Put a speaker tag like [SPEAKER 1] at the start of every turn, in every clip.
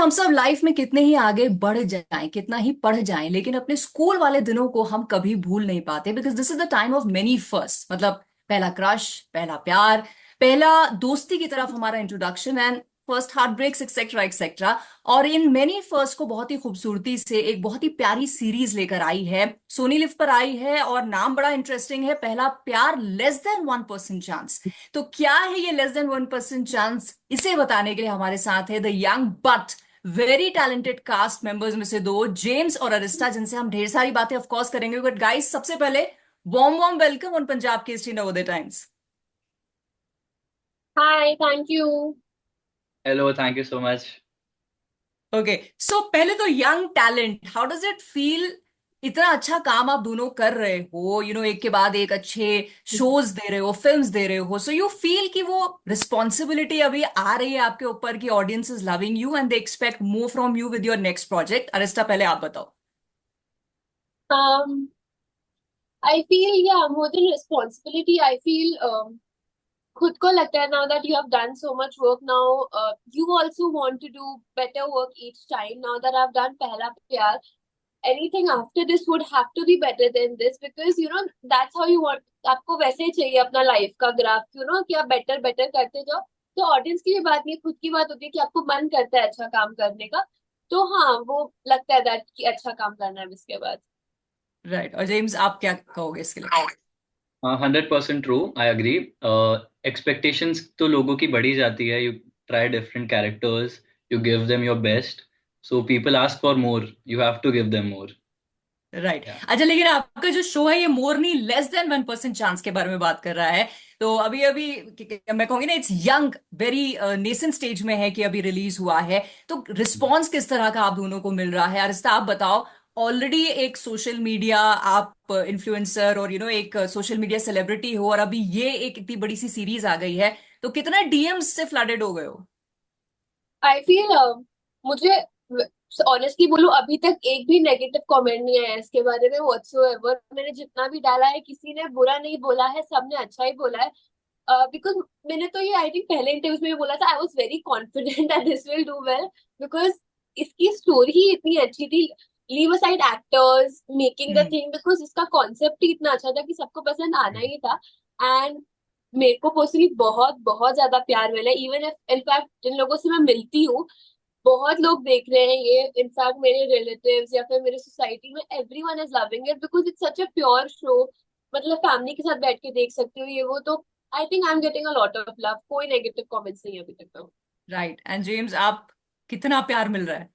[SPEAKER 1] हम सब लाइफ में कितने ही आगे बढ़ जाएं, कितना ही पढ़ जाएं, लेकिन अपने स्कूल वाले दिनों को हम कभी भूल नहीं पाते because this is the time of many first. मतलब पहला क्रश, पहला प्यार, पहला दोस्ती की तरफ हमारा introduction and first heart breaks etcetera etcetera. और इन मेनी फर्स्ट को बहुत ही खूबसूरती से एक बहुत ही प्यारी सीरीज लेकर आई है, सोनी लिव पर आई है, और नाम बड़ा इंटरेस्टिंग है, पहला प्यार लेस देन 1% चांस। तो क्या है ये लेस देन 1% चांस, इसे बताने के लिए हमारे साथ है the young but very talented cast members में से दो, जेम्स और अरिस्टा, जिनसे हम ढेर सारी बातें ऑफ कोर्स करेंगे। बट गाइस, सबसे पहले warm warm welcome on Punjab Kesari Navodaya times.
[SPEAKER 2] Hi, thank you.
[SPEAKER 3] Hello, thank you so much.
[SPEAKER 1] Okay, so पहले तो young talent, how does it feel? इतना अच्छा काम आप दोनों कर रहे हो, एक के बाद एक अच्छे शोज दे रहे हो, फिल्म्स दे रहे हो, सो यू फील कि वो रिस्पॉन्सिबिलिटी अभी आ रही है आपके ऊपर कि audience is loving you and they expect more from you with your next project. Arista, पहले आप बताओ।
[SPEAKER 2] Um, I feel, yeah, more than responsibility, I feel खुद को लगता है now that you have done so much work now, you also want to do better work each time. Now that I've done पहला प्यार, anything after this would have to be better than this because that's how you want. आपको वैसे ही चाहिए अपना life का graph, कि आप better better करते जाओ। तो ऑडियंस की भी बात नहीं, खुद की बात होती है कि आपको मन करता है अच्छा काम करने का। तो हाँ, वो लगता है दैट कि अच्छा काम करना है इसके बाद।
[SPEAKER 1] राइट, और जेम्स आप क्या कहोगे इसके लिए?
[SPEAKER 3] 100% ट्रू, आई एग्री। एक्सपेक्टेशंस तो लोगों की बढ़ी जाती है। You try different characters, you give them your best, so people ask for more, you have to give them more.
[SPEAKER 1] Right, अच्छा, लेकिन आपका जो शो है ये मोर नहीं लेस देन 1% चांस के बारे में बात कर रहा है। तो अभी अभी मैं कहूंगी ना, it's young, very nascent stage में है कि अभी रिलीज हुआ है। तो रिस्पॉन्स किस तरह का आप दोनों को मिल रहा है? अरिस्ता, आप बताओ। ऑलरेडी एक सोशल मीडिया, आप इन्फ्लुएंसर और एक सोशल मीडिया सेलिब्रिटी हो, और अभी ये एक इतनी बड़ी सी सीरीज आ गई है, तो कितना डीएम्स से फ्लडेड हो गए हो?
[SPEAKER 2] आई फील मुझे ऑनेस्टली बोलूं, अभी तक एक भी नेगेटिव कमेंट नहीं आया इसके बारे में व्हाटसोएवर। मैंने जितना भी डाला है, किसी ने बुरा नहीं बोला है, सबने अच्छा ही बोला है। बिकॉज मैंने तो ये आई थिंक पहले इंटरव्यूज में भी बोला था, I was very confident that this will do well because इसकी स्टोरी ही इतनी अच्छी थी। Leave aside actors making the
[SPEAKER 1] hmm.
[SPEAKER 2] Thing, because इसका कॉन्सेप्ट ही इतना अच्छा था कि सबको पसंद आना ही था। एंड मेरे को पर्सनली बहुत बहुत ज्यादा प्यार मिला। इवन इनफैक्ट जिन लोगों से मैं मिलती हूँ, बहुत लोग देख रहे हैं ये। इनफैक्ट मेरे रिलेटिव्स या फिर मेरे सोसाइटी में everyone is loving it because it's such a pure show. मतलब फैमिली के साथ बैठ के देख सकते हो ये वो। तो I think I am getting a lot of love. कोई नेगेटिव कमेंट्स नहीं है अभी तक तो।
[SPEAKER 1] राइट, एंड जेम्स, आप कितना प्यार मिल रहा है?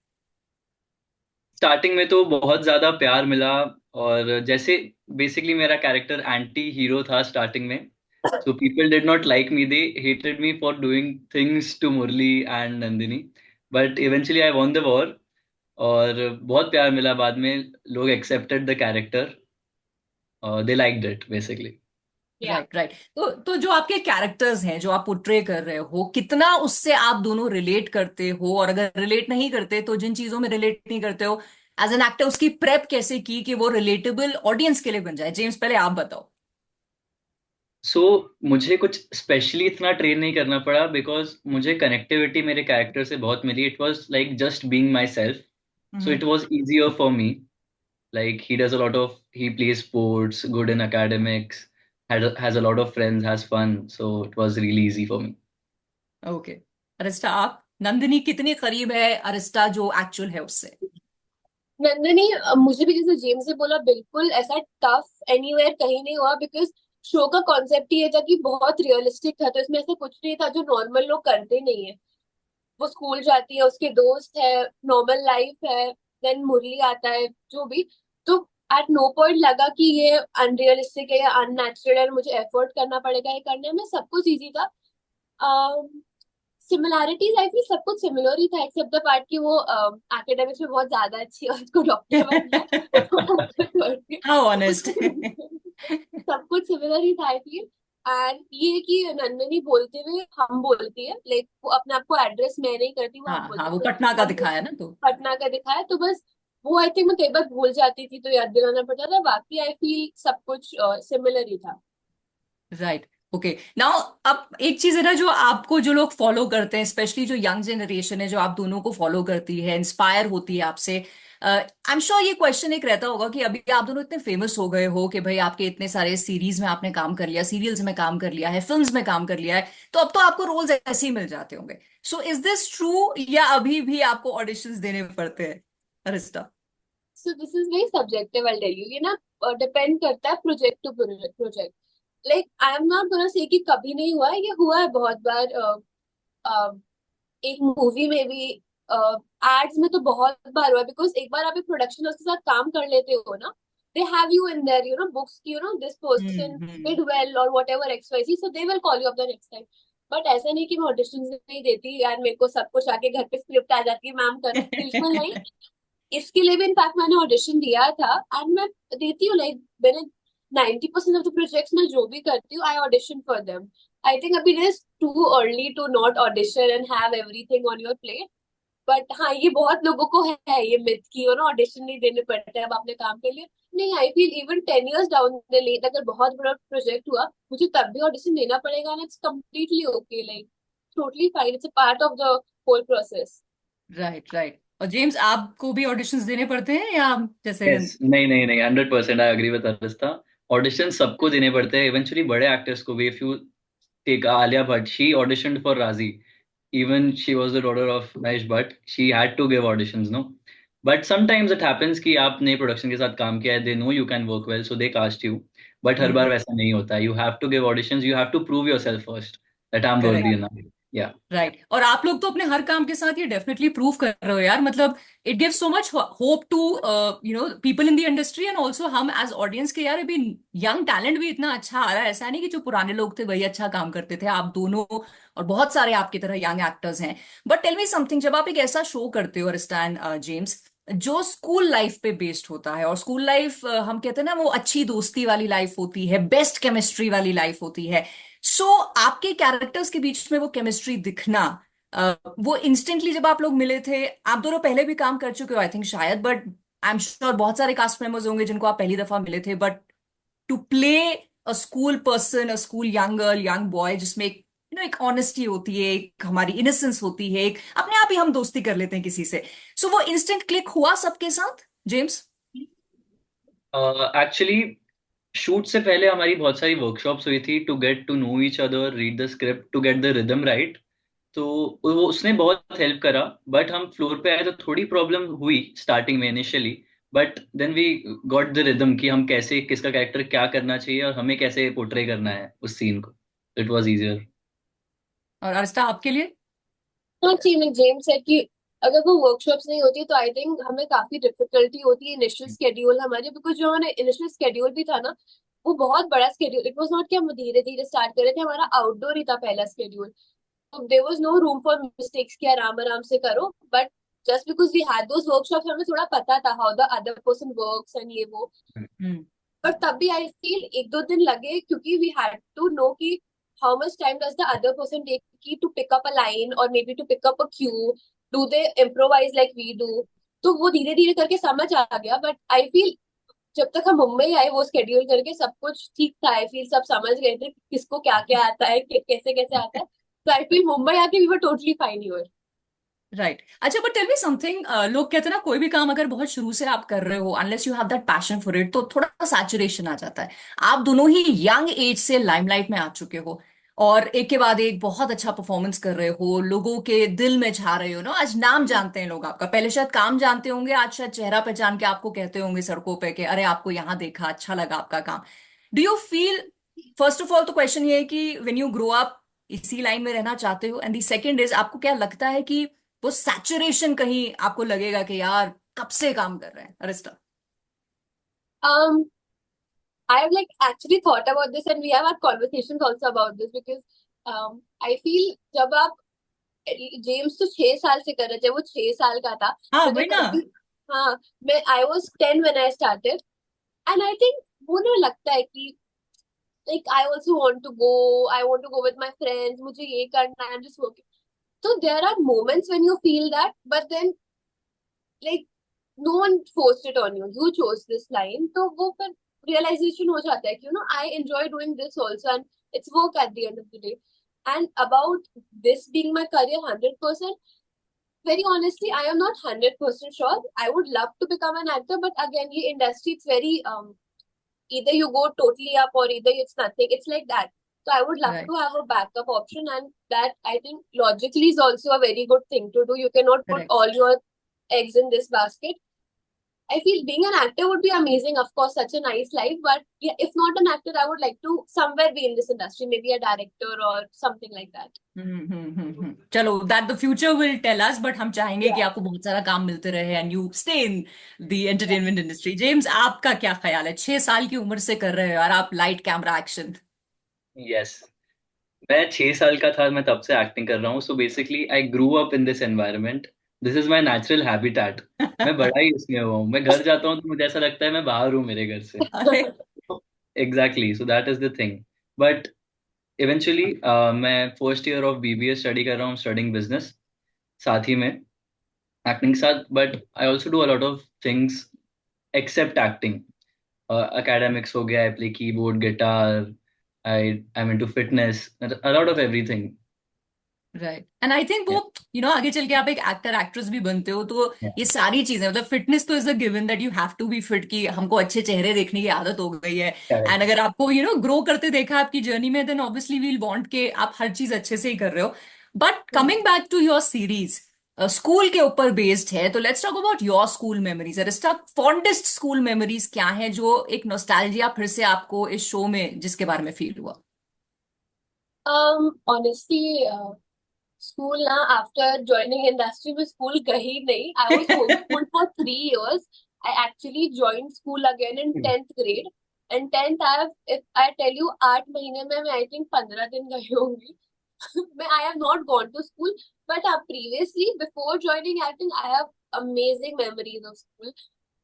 [SPEAKER 3] स्टार्टिंग में तो बहुत ज्यादा प्यार मिला, और जैसे बेसिकली मेरा कैरेक्टर एंटी हीरो था स्टार्टिंग में, so people did not like me, they hated me for doing things to Murali and Nandini, but eventually I won the war. और बहुत प्यार मिला बाद में, लोग accepted the character, they liked it basically.
[SPEAKER 2] या
[SPEAKER 1] राइट, राइट। तो जो आपके कैरेक्टर्स हैं, जो आप पोर्ट्रे कर रहे हो, कितना उससे आप दोनों रिलेट करते हो? और अगर रिलेट नहीं करते तो जिन चीजों में रिलेट नहीं करते हो एज एन एक्टर, उसकी प्रेप कैसे की कि वो रिलेटेबल ऑडियंस के लिए बन जाए? जेम्स, पहले आप बताओ।
[SPEAKER 3] सो मुझे कुछ स्पेशली इतना ट्रेन नहीं करना पड़ा, बिकॉज मुझे कनेक्टिविटी मेरे कैरेक्टर से बहुत मिली। It was like just being myself, so
[SPEAKER 1] hmm.
[SPEAKER 3] It was easier for me. Like he does a lot of, he plays sports, good in academics, has a lot of friends, has fun. So it was really easy for me.
[SPEAKER 1] Okay, Arista, आप? नंदिनी कितनी करीब है Arista जो actual है उससे?
[SPEAKER 2] नंदनी, मुझे भी जैसे जेम्स से बोला, बिल्कुल ऐसा टफ एनीवेयर कहीं नहीं हुआ बिकॉज शो का कॉन्सेप्ट ही ये था कि बहुत रियलिस्टिक था। तो इसमें ऐसा कुछ नहीं था जो नॉर्मल लोग करते नहीं है। वो स्कूल जाती है, उसके दोस्त है, नॉर्मल लाइफ है, देन मुरली आता है, जो भी। तो एट नो पॉइंट लगा कि ये अनरियलिस्टिक है या अननेचुरल है, मुझे एफर्ट करना पड़ेगा ये करने में। सब कुछ इजी था। सिमिलैरिटीज आई थी, सब कुछ सिमिलर ही था एक्सेप्ट द पार्ट कि वो एकेडमिक्स में बहुत ज्यादा अच्छी है और उसको डॉक्टर बनना है
[SPEAKER 1] हाउ
[SPEAKER 2] तो
[SPEAKER 1] ऑनेस्ट!
[SPEAKER 2] सब कुछ सिमिलर ही था आई फील। एंड ये कि नंदनी बोलते हुए हम बोलती है, लाइक वो अपने आप को एड्रेस मैं नहीं करती, वो
[SPEAKER 1] हाँ,
[SPEAKER 2] हम
[SPEAKER 1] हाँ,
[SPEAKER 2] बोलते हैं।
[SPEAKER 1] वो
[SPEAKER 2] तो
[SPEAKER 1] पटना का
[SPEAKER 2] हम
[SPEAKER 1] दिखाया ना तो।
[SPEAKER 2] पटना का दिखाया तो बस वो आई थिंक मैं कई बार भूल जाती थी तो याद दिलाना पड़ता था। बाकी आई फील सब कुछ सिमिलर ही था।
[SPEAKER 1] राइट। ओके नाउ अब एक चीज है ना, जो आपको जो लोग फॉलो करते हैं, स्पेशली जो यंग जनरेशन है जो आप दोनों को फॉलो करती है, इंस्पायर होती है आपसे, आई एम श्योर ये क्वेश्चन एक रहता होगा कि अभी आप दोनों इतने फेमस हो गए हो कि भाई आपके इतने सारे सीरीज में आपने काम कर लिया, सीरियल्स में काम कर लिया है, फिल्म्स में काम कर लिया है, तो अब तो आपको रोल्स ऐसे ही मिल जाते होंगे। सो इज दिस ट्रू, या अभी भी आपको ऑडिशंस देने पड़ते हैं, Arista?
[SPEAKER 2] So this is very subjective, I tell you, ये ना डिपेंड करता है project to project. Like I am not gonna say कि कभी नहीं हुआ है, ये हुआ है बहुत बार। एक मूवी में भी, एड्स में तो बहुत बार हुआ, बिकॉज एक बार आप एक प्रोडक्शन हाउस के साथ काम कर लेते हो ना, they have you in their books की, दिस पर्सन डिड वेल और whatever X Y Z, so they will call you up the next time. But ऐसा नहीं कि मैं ऑडिशन नहीं देती यार, मेरे को सब कुछ आके घर पे स्क्रिप्ट आ जाती है, मैम करो, बिल्कुल नहीं। इसके लिए भी इनफैक्ट मैंने ऑडिशन दिया था, एंड मैं देती हूँ, लाइक मैंने 90% ऑफ द प्रोजेक्ट्स में जो भी करती हूँ, I audition for them. I think अभी it is too early to not audition and have everything on your plate. But हाँ, ये बहुत लोगों को है ये मिथ की ऑडिशन नहीं देने पड़ते अब अपने काम के लिए। नहीं, I feel even 10 years down the lane अगर बहुत बड़ा प्रोजेक्ट हुआ, मुझे तब भी ऑडिशन देना पड़ेगा, and it's completely okay, like totally fine, it's a part of the whole process.
[SPEAKER 1] Right right. और जेम्स, आपको भी ऑडिशंस देने पड़ते हैं या जैसे?
[SPEAKER 3] यस, नहीं नहीं नहीं, 100% I agree with Arista. Audition सबको देने पड़ते हैं, इवेंचुअली बड़े एक्टर्स को भी। If you take Alia Bhatt, she auditioned for Raazi, even she was the daughter of Mahesh Bhatt, she had to give auditions, no? But sometimes it happens कि आपने प्रोडक्शन के साथ काम किया है, they know you can work well, so they cast you. But हर बार वैसा नहीं होता, you have to give auditions, you have to prove yourself first that I'm worthy
[SPEAKER 1] correct.
[SPEAKER 3] enough. Yeah.
[SPEAKER 1] Right. और आप लोग तो अपने हर काम के साथ ये डेफिनेटली प्रूव कर रहे हो यार, मतलब it gives so much hope to people in the industry, and also हम एज ऑडियंस के, यार अभी यंग टैलेंट भी इतना अच्छा आ रहा है, ऐसा नहीं कि जो पुराने लोग थे वही अच्छा काम करते थे, आप दोनों और बहुत सारे आपकी तरह यंग एक्टर्स हैं। बट टेल मी समथिंग, जब आप एक ऐसा शो करते हो रिस्टैन जेम्स, जो स्कूल लाइफ पे बेस्ड होता है, और स्कूल लाइफ हम कहते हैं ना, वो अच्छी दोस्ती वाली लाइफ होती है, बेस्ट केमिस्ट्री वाली लाइफ होती है। सो आपके कैरेक्टर्स के बीच में वो केमिस्ट्री दिखना, वो इंस्टेंटली जब आप लोग मिले थे, आप दोनों पहले भी काम कर चुके हो आई थिंक शायद, बट आई एम श्योर बहुत सारे कास्ट मेंबर्स होंगे जिनको आप पहली दफा मिले थे, but to play a school person, a school young girl, young boy, जिसमें एक एक ऑनेस्टी होती है, एक हमारी इनोसेंस होती है, एक अपने आप ही हम दोस्ती कर लेते हैं किसी से, सो वो इंस्टेंट क्लिक हुआ सबके साथ, जेम्स?
[SPEAKER 3] एक्चुअली शूट से पहले हमारी बहुत सारी वर्कशॉप्स हुई थी, to get to know each other, read the script, to get the rhythm right. तो वो उसने बहुत हेल्प करा। बट हम फ्लोर पे आए तो थोड़ी प्रॉब्लम हुई स्टार्टिंग में initially, but then we got the rhythm कि हम कैसे, किसका कैरेक्टर क्या करना चाहिए और हमें कैसे पोर्ट्रे करना है उस सीन को। It was easier.
[SPEAKER 1] और अर्षिता आपके लिए?
[SPEAKER 2] हाँ जी, मैं जेम्स है कि अगर वो वर्कशॉप्स नहीं होती तो आई थिंक हमें काफी डिफिकल्टी होती है इनिशियल स्केड्यूल हमारे, बिकॉज जो हमारा इनिशियल स्केड्यूल भी था ना, वो बहुत बड़ा स्केड्यूल, इट वाज नॉट कि हम धीरे धीरे स्टार्ट कर रहे थे, हमारा आउटडोर ही था पहला स्केड्यूल। तो there was no room for mistakes कि आराम आराम से करो। But just because we had those workshops, हमें थोड़ा पता था how the other person works and ये वो।
[SPEAKER 1] हम्म।
[SPEAKER 2] बट तब भी आई फील एक दो दिन लगे, क्योंकि वी हैड टू नो कि how much time does the other person take की to pick up a line और maybe to pick up a cue, do they improvise like we do. तो वो धीरे धीरे करके समझ आ गया। बट आई फील जब तक हम मुंबई आए वो स्केड्यूल करके सब कुछ ठीक था, आई फील सब समझ गए थे कि किसको क्या क्या आता है, कैसे कैसे आता है। तो आई फील मुंबई आके we were totally fine here.
[SPEAKER 1] Right. अच्छा, बट टेल मी समथिंग, लोग कहते हैं ना, कोई भी काम अगर बहुत शुरू से आप कर रहे हो, unless you have that passion for it, तो थोड़ा सैचुरेशन आ जाता है। आप दोनों ही यंग एज से लाइमलाइट में आ चुके हो, और एक के बाद एक बहुत अच्छा परफॉर्मेंस कर रहे हो, लोगों के दिल में छा रहे हो ना, आज नाम जानते हैं लोग आपका, पहले शायद काम जानते होंगे, आज शायद चेहरा पहचान के आपको कहते होंगे सड़कों पे कि अरे आपको यहाँ देखा, अच्छा लगा आपका काम। Do you feel, first of all तो क्वेश्चन ये है कि व्हेन यू ग्रो अप इसी लाइन में रहना चाहते हो, एंड दी सेकेंड इज, आपको क्या लगता है कि वो सैचुरेशन कहीं आपको लगेगा कि यार कब से काम कर रहे हैं, Arista?
[SPEAKER 2] um I have like actually thought about this and we have had conversations also about this because I feel जब आप जेम्स तो 6 साल से कर रहे थे, वो 6 साल का था।
[SPEAKER 1] हाँ
[SPEAKER 2] मुझे
[SPEAKER 1] वही ना।
[SPEAKER 2] तभी, हाँ, मैं I was 10 when I started and I think मुझे लगता है कि like I also want to go, I want to go with my friends, मुझे ये करना है, I'm just working. So there are moments when you feel that, but then like no one forced it on you, you chose this line, तो वो फिर realization हो जाता है कि I enjoy doing this also and it's work at the end of the day. And about this being my career 100%, very honestly, I am not 100% sure. I would love to become an actor, but again, the industry, it's very either you go totally up or either it's nothing. It's like that. So I would love
[SPEAKER 1] Right.
[SPEAKER 2] to have a backup option, and that I think logically is also a very good thing to do. You cannot put
[SPEAKER 1] Correct.
[SPEAKER 2] all your eggs in this basket. I feel being an actor would be amazing, of course, such a nice life. But yeah, if not an actor, I would like to somewhere be in this industry, maybe a director or something like that.
[SPEAKER 1] चलो that the future will tell us, but हम चाहेंगे कि
[SPEAKER 2] Yeah.
[SPEAKER 1] आपको बहुत सारा काम मिलते रहे and you stay in the entertainment industry. James, आपका क्या ख्याल है? 6 साल की उम्र से कर रहे हो और आप लाइट कैमरा एक्शन।
[SPEAKER 3] यस, मैं 6 साल का था, मैं तब से एक्टिंग कर रहा हूँ। So basically I grew up in this environment. This is my natural habitat. मैं बड़ा ही इसमें हुआ हूँ। मैं घर जाता हूँ तो मुझे ऐसा लगता है मैं बाहर हूँ मेरे घर से।
[SPEAKER 1] अरे
[SPEAKER 3] exactly, so that is the thing. But eventually मैं first year of BBA study कर रहा हूँ, स्टडिंग बिजनेस साथ ही में, एक्टिंग के साथ। But I also do a lot of things except acting. academics हो गया, I play keyboard, guitar, I'm into fitness, a lot of everything.
[SPEAKER 1] Right, and I think वो
[SPEAKER 3] Yeah,
[SPEAKER 1] आगे चल के आप एक एक्टर एक्ट्रेस भी बनते हो, तो
[SPEAKER 3] yeah,
[SPEAKER 1] ये सारी चीजें, मतलब फिटनेस तो is a given that you have to be fit, की हमको अच्छे चेहरे देखने की आदत हो गई है।
[SPEAKER 3] correct.
[SPEAKER 1] एंड अगर आपको ग्रो करते देखा आपकी जर्नी में, देन ऑब्वियसली वील वांट के आप हर चीज अच्छे से ही कर रहे हो। But coming back to your series, school के ऊपर बेस्ड है, तो let's talk about your school memories. Arista, fondest school memories क्या है जो एक नॉस्टैल्जिया फिर से आपको इस शो में जिसके बारे में फील हुआ?
[SPEAKER 2] Honestly, school now after joining industry with school gahi nahi. I was homeschooled for 3 years. I actually joined school again in
[SPEAKER 3] Hmm.
[SPEAKER 2] 10th grade. And 10th, if I tell you, 8 महीने में मैं I think 15 दिन गई होंगी. I have not gone to school, but previously, before joining acting, I have amazing memories of school.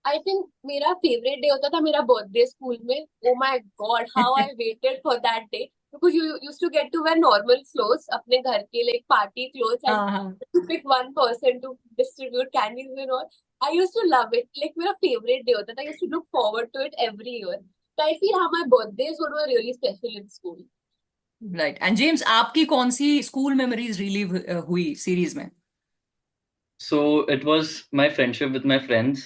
[SPEAKER 2] I think मेरा favorite day होता था मेरा birthday school में. Oh my God, how I waited for that day. Because you used to get to wear normal clothes, अपने घर के like party clothes, and
[SPEAKER 1] हाँ हाँ।
[SPEAKER 2] to pick one person to distribute candies and all. I used to love it. Like मेरा favorite day होता था. I used to look forward to it every year. So I feel how my birthdays were really special in school.
[SPEAKER 1] Right, and James, आपकी कौन सी school memories relieve हुई series में?
[SPEAKER 3] So it was my friendship with my friends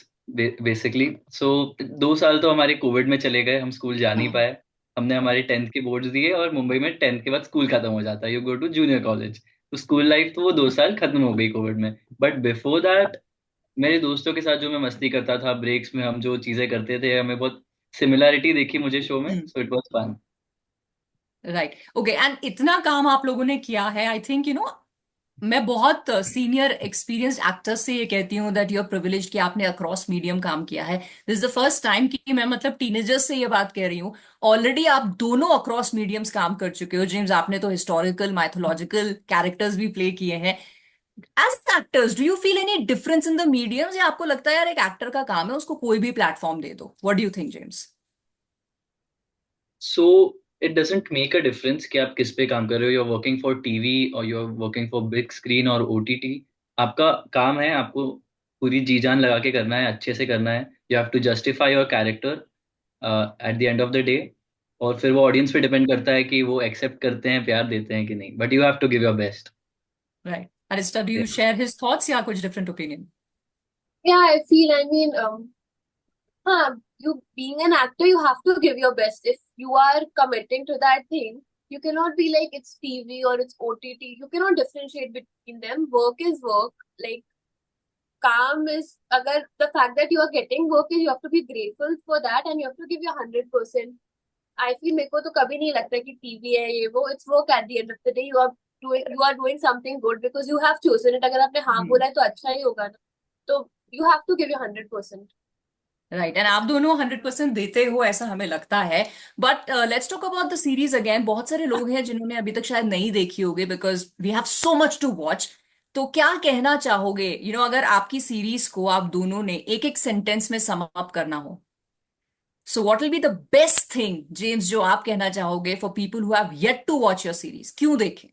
[SPEAKER 3] basically. So 2 साल तो हमारे Covid में चले गए, हम स्कूल जा नहीं पाए। हमने हमारे 10th के बोर्ड्स दिए और मुंबई में 10th के बाद स्कूल खत्म हो जाता है, you go to junior college. तो स्कूल लाइफ तो वो 2 साल खत्म हो गई कोविड में। बट बिफोर दैट मेरे दोस्तों के साथ जो मैं मस्ती करता था, ब्रेक्स में हम जो चीजें करते थे, हमें बहुत सिमिलैरिटी देखी मुझे शो में। So it was fun.
[SPEAKER 1] Right, okay, and इतना काम आप लोगों ने किया है, आई थिंक मैं बहुत सीनियर एक्सपीरियंस्ड एक्टर्स से ये कहती हूँ दैट यू आर प्रिविलेज कि आपने अक्रॉस मीडियम काम किया है। This is the first time कि मैं मतलब टीनेजर्स से ये बात कह रही हूँ। ऑलरेडी आप दोनों अक्रॉस मीडियम्स काम कर चुके हो। जेम्स, आपने तो हिस्टोरिकल माइथोलॉजिकल कैरेक्टर्स भी प्ले किए हैं। As actors, do you feel any difference in the mediums, या आपको लगता है यार एक एक्टर का काम है, उसको कोई भी प्लेटफॉर्म दे दो? What do you think, James?
[SPEAKER 3] So it doesn't make a difference कि आप किस पे काम कर रहे हो। You are working for TV और you are working for big screen और ओटीटी। आपका काम है, आपको पूरी जी जान लगा के करना है, अच्छे से करना है। You have to justify your character at the end of the day. और फिर वो ऑडियंस पे डिपेंड करता है कि वो एक्सेप्ट करते हैं, प्यार देते हैं कि नहीं, but you have to give your best.
[SPEAKER 1] Right, Arista, do you share his thoughts या कुछ different opinion?
[SPEAKER 2] Yeah, I feel, I mean, you being an actor, you have to give your best. If you are committing to that thing, you cannot be like it's TV or it's OTT. You cannot differentiate between them. Work is work. Like calm is, agar the fact that you are getting work is, you have to be grateful for that and you have to give your 100%. I feel मेरे को तो कभी नहीं लगता कि TV है ये वो. It's work at the end of the day. You are doing something good because you have chosen it. अगर आपने हाँ बोला है तो अच्छा ही होगा ना. तो you have to give your 100%.
[SPEAKER 1] Right, and आप दोनों 100% देते हो ऐसा हमें लगता है। But let's talk about the series again. बहुत सारे लोग हैं जिन्होंने अभी तक शायद नहीं देखी होगी, because we have so much to watch. तो क्या कहना चाहोगे, अगर आपकी सीरीज को आप दोनों ने एक एक सेंटेंस में सम अप करना हो, so what will be the best thing, James, जो आप कहना चाहोगे for people who have yet to watch your series, क्यों देखें?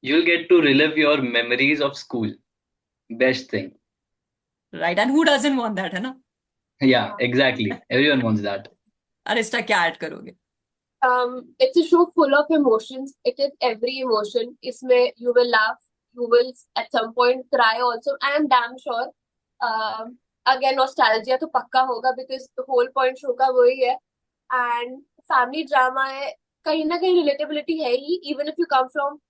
[SPEAKER 3] You'll get to relive your memories of school. Best thing.
[SPEAKER 1] Right, and who doesn't want that, है ना?
[SPEAKER 3] Yeah, exactly. Everyone wants that.
[SPEAKER 1] Arista क्या add करोगे?
[SPEAKER 2] It's a show full of emotions. It is every emotion. इसमें you will laugh, you will at some point cry also. I am damn sure. Again, nostalgia तो पक्का होगा because the whole point show का वही है. And family drama है. कहीं ना कहीं relatability है ही. Even if you come from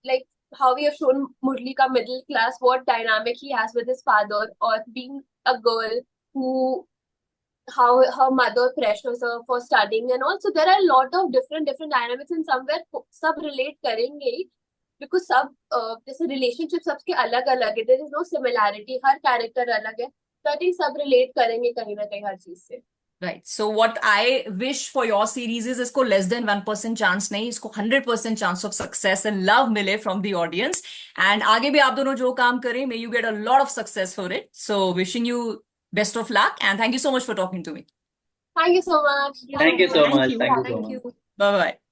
[SPEAKER 2] like how we have shown Murli ka middle class, what dynamic he has with his father, or being a girl who how her mother pressures her for studying and all. So there are a lot of different dynamics and somewhere सब relate करेंगे ही because सब जैसे relationship सबके अलग अलग है. There is no similarity. Her character अलग है. So I think सब relate करेंगे कहीं ना कहीं हर चीज से.
[SPEAKER 1] Right. So what I wish for your series is इसको less than 1% chance नहीं, इसको 100% chance of success and love मिले from the audience. And आगे भी आप दोनों जो काम करें, may you get a lot of success for it. So wishing you best of luck and thank you so much for talking to me.
[SPEAKER 2] Thank you so much.
[SPEAKER 3] Thank you so
[SPEAKER 1] Thank
[SPEAKER 3] much.
[SPEAKER 1] you.
[SPEAKER 3] Thank you so
[SPEAKER 2] Thank
[SPEAKER 3] much.
[SPEAKER 2] you.
[SPEAKER 1] Bye bye.